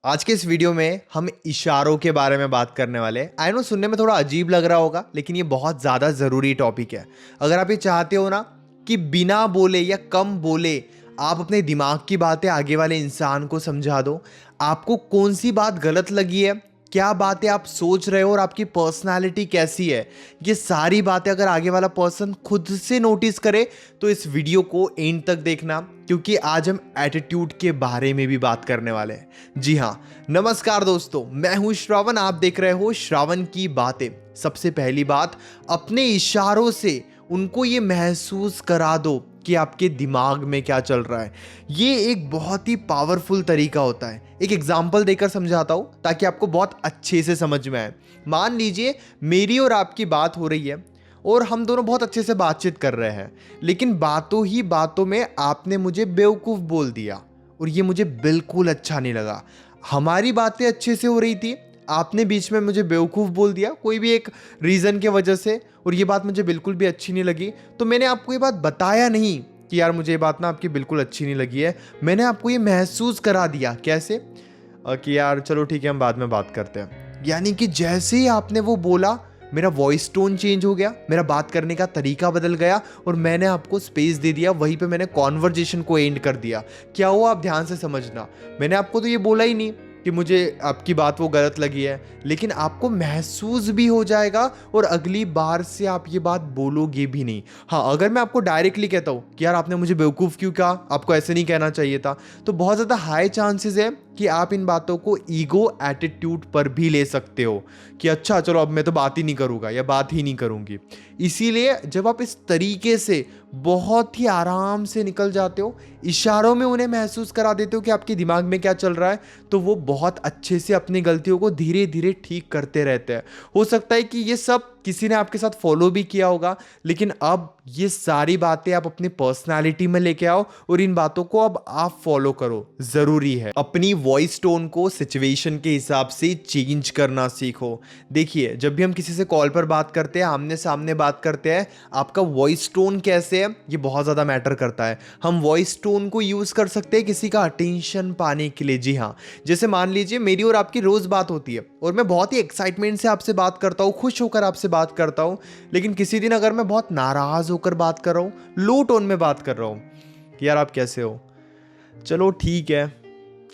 आज के इस वीडियो में हम इशारों के बारे में बात करने वाले हैं। आई नो सुनने में थोड़ा अजीब लग रहा होगा, लेकिन ये बहुत ज़्यादा ज़रूरी टॉपिक है। अगर आप ये चाहते हो ना कि बिना बोले या कम बोले आप अपने दिमाग की बातें आगे वाले इंसान को समझा दो, आपको कौन सी बात गलत लगी है, क्या बातें आप सोच रहे हो और आपकी पर्सनालिटी कैसी है, ये सारी बातें अगर आगे वाला पर्सन खुद से नोटिस करे तो इस वीडियो को एंड तक देखना, क्योंकि आज हम एटीट्यूड के बारे में भी बात करने वाले हैं। जी हाँ, नमस्कार दोस्तों, मैं हूं श्रावण, आप देख रहे हो श्रावण की बातें। सबसे पहली बात, अपने इशारों से उनको ये महसूस करा दो कि आपके दिमाग में क्या चल रहा है। ये एक बहुत ही पावरफुल तरीका होता है। एक एग्जाम्पल देकर समझाता हूँ ताकि आपको बहुत अच्छे से समझ में आए। मान लीजिए मेरी और आपकी बात हो रही है और हम दोनों बहुत अच्छे से बातचीत कर रहे हैं, लेकिन बातों ही बातों में आपने मुझे बेवकूफ़ बोल दिया और ये मुझे बिल्कुल अच्छा नहीं लगा। हमारी बातें अच्छे से हो रही थी, आपने बीच में मुझे बेवकूफ़ बोल दिया कोई भी एक रीज़न के वजह से, और ये बात मुझे बिल्कुल भी अच्छी नहीं लगी। तो मैंने आपको ये बात बताया नहीं कि यार मुझे ये बात ना आपकी बिल्कुल अच्छी नहीं लगी है, मैंने आपको ये महसूस करा दिया। कैसे? कि यार चलो ठीक है, हम बाद में बात करते हैं। यानी कि जैसे ही आपने वो बोला, मेरा वॉइस टोन चेंज हो गया, मेरा बात करने का तरीका बदल गया और मैंने आपको स्पेस दे दिया। वहीं पे मैंने कॉन्वर्जेशन को एंड कर दिया। क्या हुआ, आप ध्यान से समझना। मैंने आपको तो ये बोला ही नहीं कि मुझे आपकी बात वो गलत लगी है, लेकिन आपको महसूस भी हो जाएगा और अगली बार से आप ये बात बोलोगे भी नहीं। हाँ, अगर मैं आपको डायरेक्टली कहता हूँ कि यार आपने मुझे बेवकूफ़ क्यों कहा, आपको ऐसे नहीं कहना चाहिए था, तो बहुत ज़्यादा हाई चांसेस है कि आप इन बातों को ईगो एटीट्यूड पर भी ले सकते हो कि अच्छा चलो अब मैं तो बात ही नहीं करूँगा या बात ही नहीं करूँगी। इसीलिए जब आप इस तरीके से बहुत ही आराम से निकल जाते हो, इशारों में उन्हें महसूस करा देते हो कि आपके दिमाग में क्या चल रहा है, तो वो बहुत अच्छे से अपनी गलतियों को धीरे धीरे ठीक करते रहते हैं। हो सकता है कि ये सब किसी ने आपके साथ फॉलो भी किया होगा, लेकिन अब ये सारी बातें आप अपनी पर्सनालिटी में लेके आओ और इन बातों को अब आप फॉलो करो। जरूरी है अपनी वॉइस टोन को सिचुएशन के हिसाब से चेंज करना सीखो। देखिए, जब भी हम किसी से कॉल पर बात करते हैं, आमने सामने बात करते हैं, आपका वॉइस टोन कैसे है ये बहुत ज़्यादा मैटर करता है। हम वॉइस टोन को यूज़ कर सकते हैं किसी का अटेंशन पाने के लिए। जी हाँ, जैसे मान लीजिए मेरी और आपकी रोज़ बात होती है और मैं बहुत ही एक्साइटमेंट से आपसे बात करता हूँ, खुश होकर आपसे बात करता हूँ, लेकिन किसी दिन अगर मैं बहुत नाराज़ होकर बात कर रहा हूँ, लो टोन में बात कर रहा हूँ कि यार आप कैसे हो, चलो ठीक है,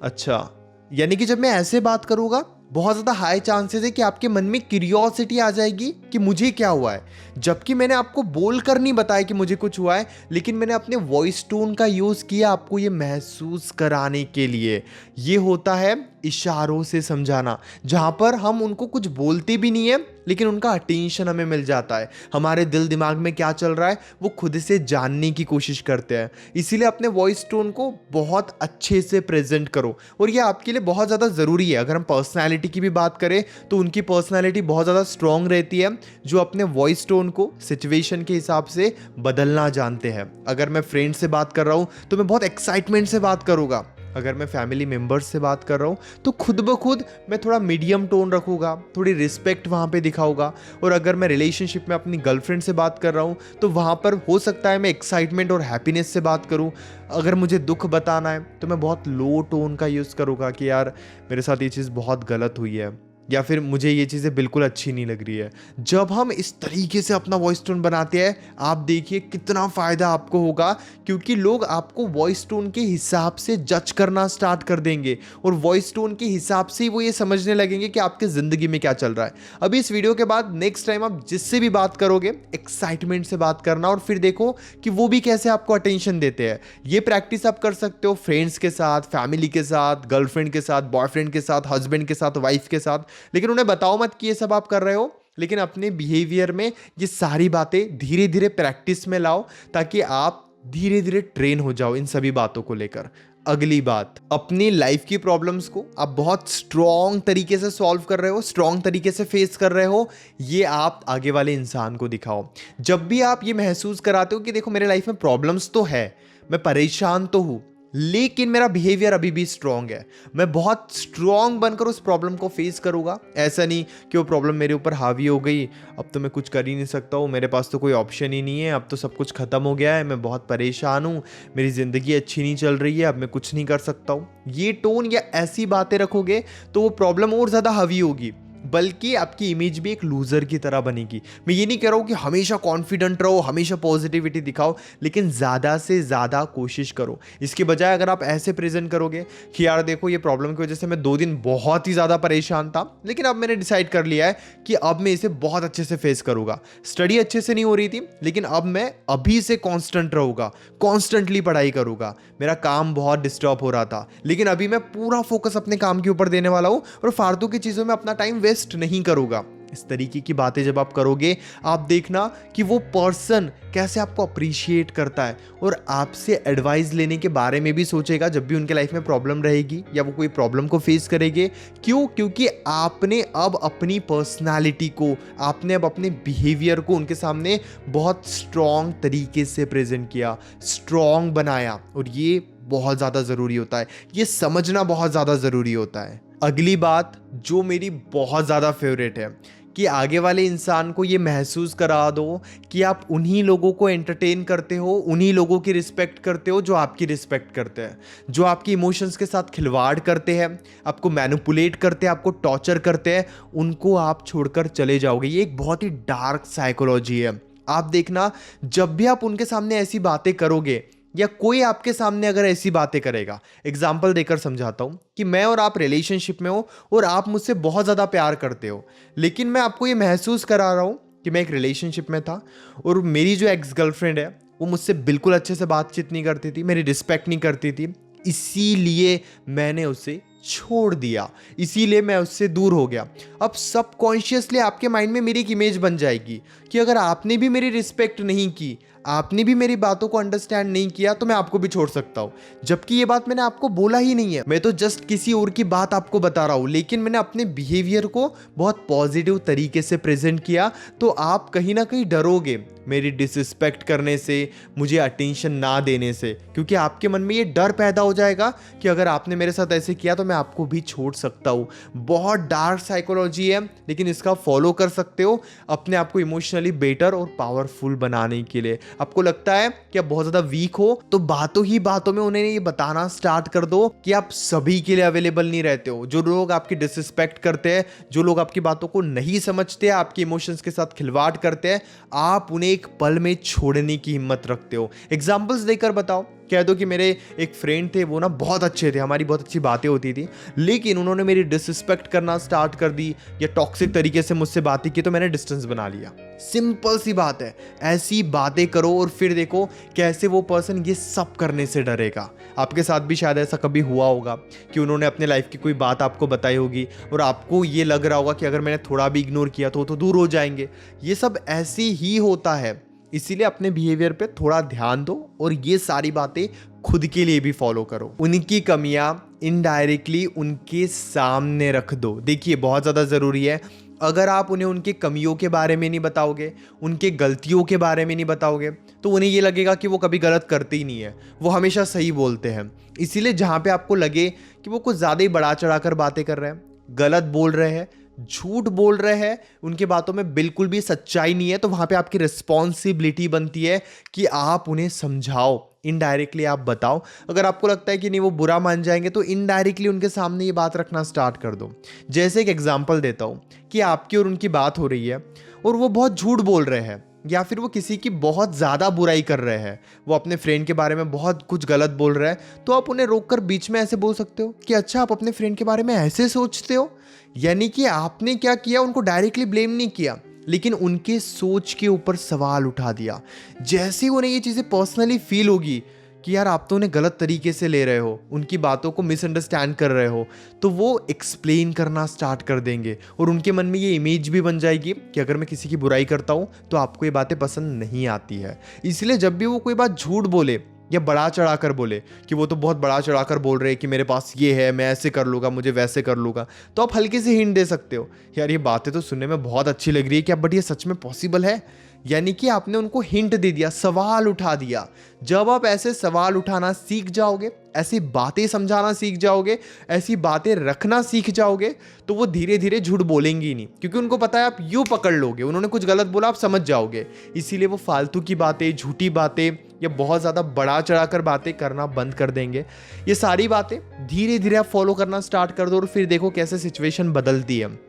अच्छा, यानी कि जब मैं ऐसे बात करूँगा, बहुत ज़्यादा हाई चांसेस है कि आपके मन में क्यूरियोसिटी आ जाएगी कि मुझे क्या हुआ है। जबकि मैंने आपको बोल कर नहीं बताया कि मुझे कुछ हुआ है, लेकिन मैंने अपने वॉइस टोन का यूज़ किया आपको ये महसूस कराने के लिए। ये होता है इशारों से समझाना, जहाँ पर हम उनको कुछ बोलते भी नहीं है, लेकिन उनका अटेंशन हमें मिल जाता है। हमारे दिल दिमाग में क्या चल रहा है वो खुद से जानने की कोशिश करते हैं। इसीलिए अपने वॉइस टोन को बहुत अच्छे से प्रेजेंट करो, और ये आपके लिए बहुत ज़्यादा ज़रूरी है। अगर हम पर्सनैलिटी की भी बात करें तो उनकी पर्सनैलिटी बहुत ज़्यादा स्ट्रॉन्ग रहती है, जो अपने वॉइस टोन को सिचुएशन के हिसाब से बदलना जानते हैं। अगर मैं फ्रेंड से बात कर रहा हूँ तो मैं बहुत एक्साइटमेंट से बात करूँगा। अगर मैं फैमिली मेम्बर्स से बात कर रहा हूँ तो खुद ब खुद मैं थोड़ा मीडियम टोन रखूँगा, थोड़ी रिस्पेक्ट वहाँ पे दिखाऊंगा। और अगर मैं रिलेशनशिप में अपनी गर्लफ्रेंड से बात कर रहा हूँ तो वहाँ पर हो सकता है मैं एक्साइटमेंट और हैप्पीनेस से बात करूँ। अगर मुझे दुख बताना है तो मैं बहुत लो टोन का यूज़ करूँगा कि यार मेरे साथ ये चीज़ बहुत गलत हुई है, या फिर मुझे ये चीज़ें बिल्कुल अच्छी नहीं लग रही है। जब हम इस तरीके से अपना वॉइस टोन बनाते हैं, आप देखिए कितना फ़ायदा आपको होगा, क्योंकि लोग आपको वॉइस टोन के हिसाब से जज करना स्टार्ट कर देंगे और वॉइस टोन के हिसाब से ही वो ये समझने लगेंगे कि आपके ज़िंदगी में क्या चल रहा है। अभी इस वीडियो के बाद नेक्स्ट टाइम आप जिससे भी बात करोगे, एक्साइटमेंट से बात करना और फिर देखो कि वो भी कैसे आपको अटेंशन देते हैं। ये प्रैक्टिस आप कर सकते हो फ्रेंड्स के साथ, फैमिली के साथ, गर्लफ्रेंड के साथ, बॉयफ्रेंड के साथ, हस्बैंड के साथ, वाइफ के साथ। लेकिन उन्हें बताओ मत कि ये सब आप कर रहे हो, लेकिन अपने बिहेवियर में ये सारी बातें धीरे धीरे प्रैक्टिस में लाओ, ताकि आप धीरे धीरे ट्रेन हो जाओ इन सभी बातों को लेकर। अगली बात, अपनी लाइफ की प्रॉब्लम्स को आप बहुत स्ट्रॉन्ग तरीके से सॉल्व कर रहे हो, स्ट्रॉन्ग तरीके से फेस कर रहे हो, ये आप आगे वाले इंसान को दिखाओ। जब भी आप ये महसूस कराते हो कि देखो मेरे लाइफ में प्रॉब्लम्स तो है, मैं परेशान तो हूँ, लेकिन मेरा बिहेवियर अभी भी स्ट्रांग है। मैं बहुत स्ट्रांग बनकर उस प्रॉब्लम को फेस करूंगा। ऐसा नहीं कि वो प्रॉब्लम मेरे ऊपर हावी हो गई, अब तो मैं कुछ कर ही नहीं सकता हूँ, मेरे पास तो कोई ऑप्शन ही नहीं है, अब तो सब कुछ खत्म हो गया है, मैं बहुत परेशान हूँ, मेरी ज़िंदगी अच्छी नहीं चल रही है, अब मैं कुछ नहीं कर सकता हूँ। ये टोन या ऐसी बातें रखोगे तो वो प्रॉब्लम और ज़्यादा हावी होगी, बल्कि आपकी इमेज भी एक लूजर की तरह बनेगी। मैं ये नहीं कह रहा हूँ कि हमेशा कॉन्फिडेंट रहो, हमेशा पॉजिटिविटी दिखाओ, लेकिन ज़्यादा से ज़्यादा कोशिश करो। इसके बजाय अगर आप ऐसे प्रेजेंट करोगे कि यार देखो ये प्रॉब्लम की वजह से मैं 2 दिन बहुत ही ज़्यादा परेशान था, लेकिन अब मैंने डिसाइड कर लिया है कि अब मैं इसे बहुत अच्छे से फेस करूंगा। स्टडी अच्छे से नहीं हो रही थी, लेकिन अब मैं अभी से कॉन्स्टेंट रहूंगा, कॉन्स्टेंटली पढ़ाई करूंगा। मेरा काम बहुत डिस्टर्ब हो रहा था, लेकिन अभी मैं पूरा फोकस अपने काम के ऊपर देने वाला हूँ और फालतू की चीज़ों में अपना टाइम वेस्ट नहीं करूंगा। इस तरीके की बातें जब आप करोगे, आप देखना कि वो पर्सन कैसे आपको अप्रिशिएट करता है और आपसे एडवाइस लेने के बारे में भी सोचेगा जब भी उनके लाइफ में प्रॉब्लम रहेगी या वो कोई प्रॉब्लम को फेस करेंगे। क्यों? क्योंकि आपने अब अपनी पर्सनालिटी को, आपने अब अपने बिहेवियर को उनके सामने बहुत स्ट्रॉन्ग तरीके से प्रेजेंट किया, स्ट्रॉन्ग बनाया। और ये बहुत ज़्यादा ज़रूरी होता है, ये समझना बहुत ज़्यादा ज़रूरी होता है। अगली बात जो मेरी बहुत ज़्यादा फेवरेट है कि आगे वाले इंसान को ये महसूस करा दो कि आप उन्हीं लोगों को एंटरटेन करते हो, उन्हीं लोगों की रिस्पेक्ट करते हो जो आपकी रिस्पेक्ट करते हैं, जो आपकी इमोशंस के साथ खिलवाड़ करते हैं, आपको मैनिपुलेट करते हैं, आपको टॉर्चर करते हैं, उनको आप छोड़कर चले जाओगे। ये एक बहुत ही डार्क साइकोलॉजी है। आप देखना, जब भी आप उनके सामने ऐसी बातें करोगे या कोई आपके सामने अगर ऐसी बातें करेगा, एग्जाम्पल देकर समझाता हूं कि मैं और आप रिलेशनशिप में हो और आप मुझसे बहुत ज़्यादा प्यार करते हो, लेकिन मैं आपको ये महसूस करा रहा हूं कि मैं एक रिलेशनशिप में था और मेरी जो एक्स गर्लफ्रेंड है वो मुझसे बिल्कुल अच्छे से बातचीत नहीं करती थी, मेरी रिस्पेक्ट नहीं करती थी, इसीलिए मैंने उसे छोड़ दिया, इसीलिए मैं उससे दूर हो गया। अब सबकॉन्शियसली आपके माइंड में मेरी एक इमेज बन जाएगी कि अगर आपने भी मेरी रिस्पेक्ट नहीं की, आपने भी मेरी बातों को अंडरस्टैंड नहीं किया, तो मैं आपको भी छोड़ सकता हूं। जबकि ये बात मैंने आपको बोला ही नहीं है, मैं तो जस्ट किसी और की बात आपको बता रहा हूं, लेकिन मैंने अपने बिहेवियर को बहुत पॉजिटिव तरीके से प्रेजेंट किया। तो आप कहीं ना कहीं डरोगे मेरी डिसरिस्पेक्ट करने से, मुझे अटेंशन ना देने से, क्योंकि आपके मन में ये डर पैदा हो जाएगा कि अगर आपने मेरे साथ ऐसे किया तो मैं आपको भी छोड़ सकता हूँ। बहुत डार्क साइकोलॉजी है, लेकिन इसका फॉलो कर सकते हो अपने आप को इमोशनली बेटर और पावरफुल बनाने के लिए। आपको लगता है कि आप बहुत ज़्यादा वीक हो, तो बातों ही बातों में उन्हें ये बताना स्टार्ट कर दो कि आप सभी के लिए अवेलेबल नहीं रहते हो। जो लोग आपकी डिसरिस्पेक्ट करते हैं, जो लोग आपकी बातों को नहीं समझते, आपके इमोशंस के साथ खिलवाड़ करते हैं, आप उन्हें एक पल में छोड़ने की हिम्मत रखते हो। एग्जाम्पल्स देकर बताओ। कह दो कि मेरे एक फ्रेंड थे, वो ना बहुत अच्छे थे, हमारी बहुत अच्छी बातें होती थी, लेकिन उन्होंने मेरी डिसरिस्पेक्ट करना स्टार्ट कर दी या टॉक्सिक तरीके से मुझसे बातें की, तो मैंने डिस्टेंस बना लिया। सिंपल सी बात है, ऐसी बातें करो और फिर देखो कैसे वो पर्सन ये सब करने से डरेगा। आपके साथ भी शायद ऐसा कभी हुआ होगा कि उन्होंने अपने लाइफ की कोई बात आपको बताई होगी और आपको ये लग रहा होगा कि अगर मैंने थोड़ा भी इग्नोर किया तो दूर हो जाएंगे। ये सब ऐसे ही होता है, इसीलिए अपने बिहेवियर पे थोड़ा ध्यान दो और ये सारी बातें खुद के लिए भी फॉलो करो। उनकी कमियां इनडायरेक्टली उनके सामने रख दो। देखिए बहुत ज़्यादा ज़रूरी है, अगर आप उन्हें उनके कमियों के बारे में नहीं बताओगे, उनके गलतियों के बारे में नहीं बताओगे, तो उन्हें ये लगेगा कि वो कभी गलत करते ही नहीं है, वो हमेशा सही बोलते हैं। इसीलिए जहाँ पे आपको लगे कि वो कुछ ज़्यादा ही बढ़ा चढ़ा कर बातें कर रहे हैं, गलत बोल रहे हैं, झूठ बोल रहे हैं, उनके बातों में बिल्कुल भी सच्चाई नहीं है, तो वहां पे आपकी रिस्पॉन्सिबिलिटी बनती है कि आप उन्हें समझाओ, इनडायरेक्टली आप बताओ। अगर आपको लगता है कि नहीं वो बुरा मान जाएंगे, तो इनडायरेक्टली उनके सामने ये बात रखना स्टार्ट कर दो। जैसे एक एग्जांपल देता हूं कि आपकी और उनकी बात हो रही है और वो बहुत झूठ बोल रहे हैं या फिर वो किसी की बहुत ज़्यादा बुराई कर रहे हैं, वो अपने फ्रेंड के बारे में बहुत कुछ गलत बोल रहे हैं, तो आप उन्हें रोककर बीच में ऐसे बोल सकते हो कि अच्छा आप अपने फ्रेंड के बारे में ऐसे सोचते हो। यानी कि आपने क्या किया, उनको डायरेक्टली ब्लेम नहीं किया, लेकिन उनके सोच के ऊपर सवाल उठा दिया। जैसे ही उन्हें ये चीज़ें पर्सनली फील होगी कि यार आप तो उन्हें गलत तरीके से ले रहे हो, उनकी बातों को मिसअंडरस्टैंड कर रहे हो, तो वो एक्सप्लेन करना स्टार्ट कर देंगे और उनके मन में ये इमेज भी बन जाएगी कि अगर मैं किसी की बुराई करता हूँ तो आपको ये बातें पसंद नहीं आती है। इसलिए जब भी वो कोई बात झूठ बोले या बड़ा चढ़ा कर बोले कि वो तो बहुत बड़ा चढ़ा कर बोल रहे हैं कि मेरे पास ये है, मैं ऐसे कर लूँगा, मुझे वैसे कर लूँगा, तो आप हल्के से हिंट दे सकते हो, यार ये बातें तो सुनने में बहुत अच्छी लग रही है क्या, बट ये सच में पॉसिबल है यानी कि आपने उनको हिंट दे दिया, सवाल उठा दिया। जब आप ऐसे सवाल उठाना सीख जाओगे, ऐसी बातें समझाना सीख जाओगे, ऐसी बातें रखना सीख जाओगे, तो वो धीरे धीरे झूठ बोलेंगे ही नहीं, क्योंकि उनको पता है आप यूं पकड़ लोगे, उन्होंने कुछ गलत बोला आप समझ जाओगे। इसीलिए वो फालतू की बातें, झूठी बातें या बहुत ज़्यादा बढ़ा चढ़ाकर बातें करना बंद कर देंगे। ये सारी बातें धीरे धीरे आप फॉलो करना स्टार्ट कर दो और फिर देखो कैसे सिचुएशन बदलती है।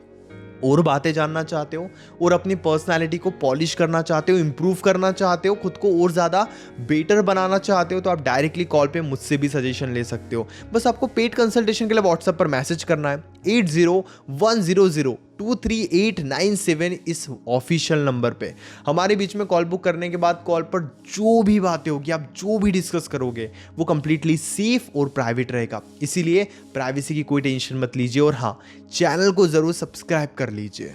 और बातें जानना चाहते हो और अपनी पर्सनालिटी को पॉलिश करना चाहते हो, इंप्रूव करना चाहते हो, खुद को और ज़्यादा बेटर बनाना चाहते हो, तो आप डायरेक्टली कॉल पे मुझसे भी सजेशन ले सकते हो। बस आपको पेड कंसल्टेशन के लिए व्हाट्सएप पर मैसेज करना है 8010023897 इस ऑफिशियल नंबर पे। हमारे बीच में कॉल बुक करने के बाद कॉल पर जो भी बातें होगी, आप जो भी डिस्कस करोगे, वो कंप्लीटली सेफ और प्राइवेट रहेगा। इसीलिए प्राइवेसी की कोई टेंशन मत लीजिए और हाँ, चैनल को ज़रूर सब्सक्राइब कर लीजिए।